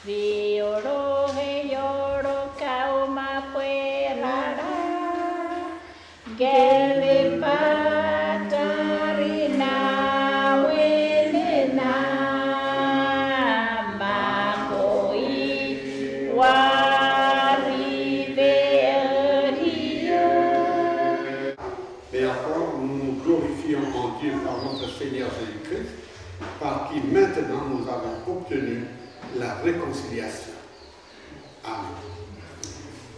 Vioro he yoro kauma puerara. Gele patarina wenena. Makoi wariveria. Mais encore, nous nous glorifions en Dieu par notre Seigneur Jésus-Christ, par qui maintenant nous avons obtenu la réconciliation. Amen.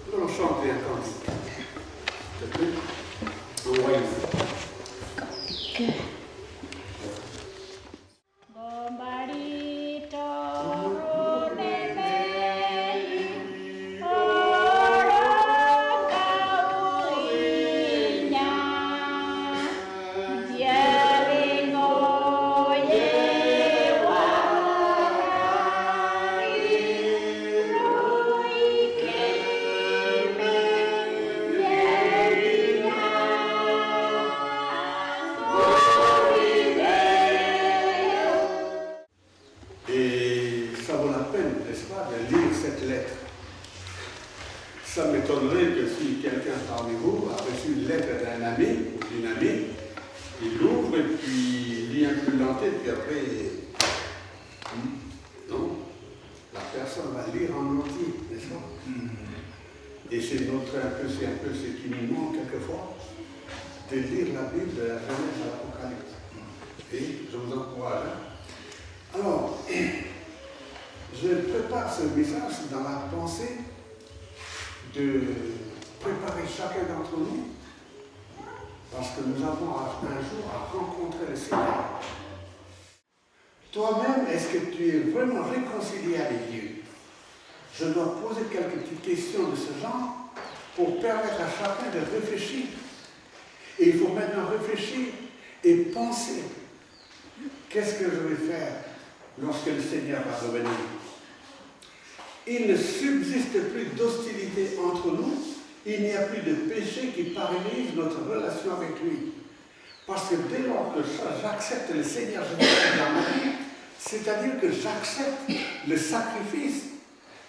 Nous allons chanter un cantique. S'il te plaît. Envoyez-vous. Ça m'étonnerait que si quelqu'un parmi vous a reçu une lettre d'un ami ou d'une amie, il l'ouvre et puis lit un peu l'entier, puis après, non, la personne va lire en entier, n'est-ce pas? Et c'est un peu ce qui nous manque quelquefois, de lire la Bible de la Genèse à l'Apocalypse. Et je vous encourage. Alors, je prépare ce message dans la pensée de préparer chacun d'entre nous, parce que nous avons un jour à rencontrer le Seigneur. Toi-même, est-ce que tu es vraiment réconcilié avec Dieu? Je dois poser quelques petites questions de ce genre pour permettre à chacun de réfléchir. Et il faut maintenant réfléchir et penser. Qu'est-ce que je vais faire lorsque le Seigneur va revenir? Il ne subsiste plus d'hostilité entre nous, il n'y a plus de péché qui paralyse notre relation avec lui. Parce que dès lors que j'accepte le Seigneur Jésus dans ma vie, c'est-à-dire que j'accepte le sacrifice,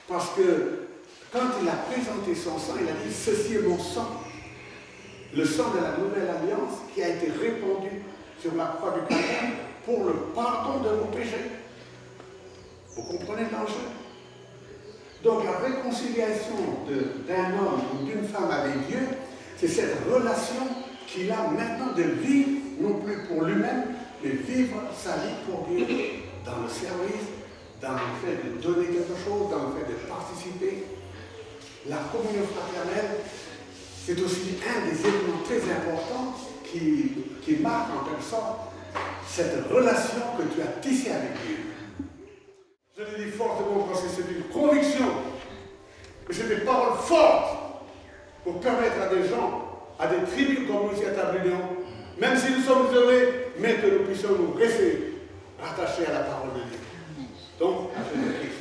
parce que quand il a présenté son sang, il a dit « Ceci est mon sang », le sang de la nouvelle alliance qui a été répandu sur la croix du Calvaire pour le pardon de nos péchés. Vous comprenez l'enjeu? Donc la réconciliation d'un homme ou d'une femme avec Dieu, c'est cette relation qu'il a maintenant de vivre, non plus pour lui-même, mais vivre sa vie pour Dieu, dans le service, dans le fait de donner quelque chose, dans le fait de participer. La communion fraternelle, c'est aussi un des éléments très importants qui marque en quelque sorte cette relation que tu as tissée avec Dieu. Je le dis fortement parce que c'est une conviction, mais c'est des paroles fortes pour permettre à des gens, à des tribus comme nous ici à Tablion, même si nous sommes isolés, mais que nous puissions nous rester rattachés à la parole de Dieu. Donc, à Jésus-Christ.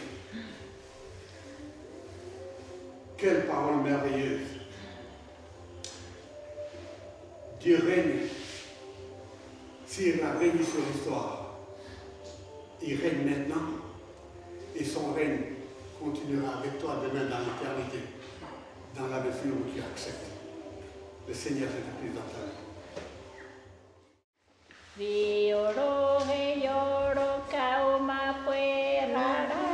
Quelle parole merveilleuse. Dieu règne. S'il a régné sur l'histoire, il règne maintenant. Et son règne continuera avec toi demain dans l'éternité, dans la mesure où tu acceptes le Seigneur Jésus-Christ dans ta vie. Vioro he yoro kauma puerara.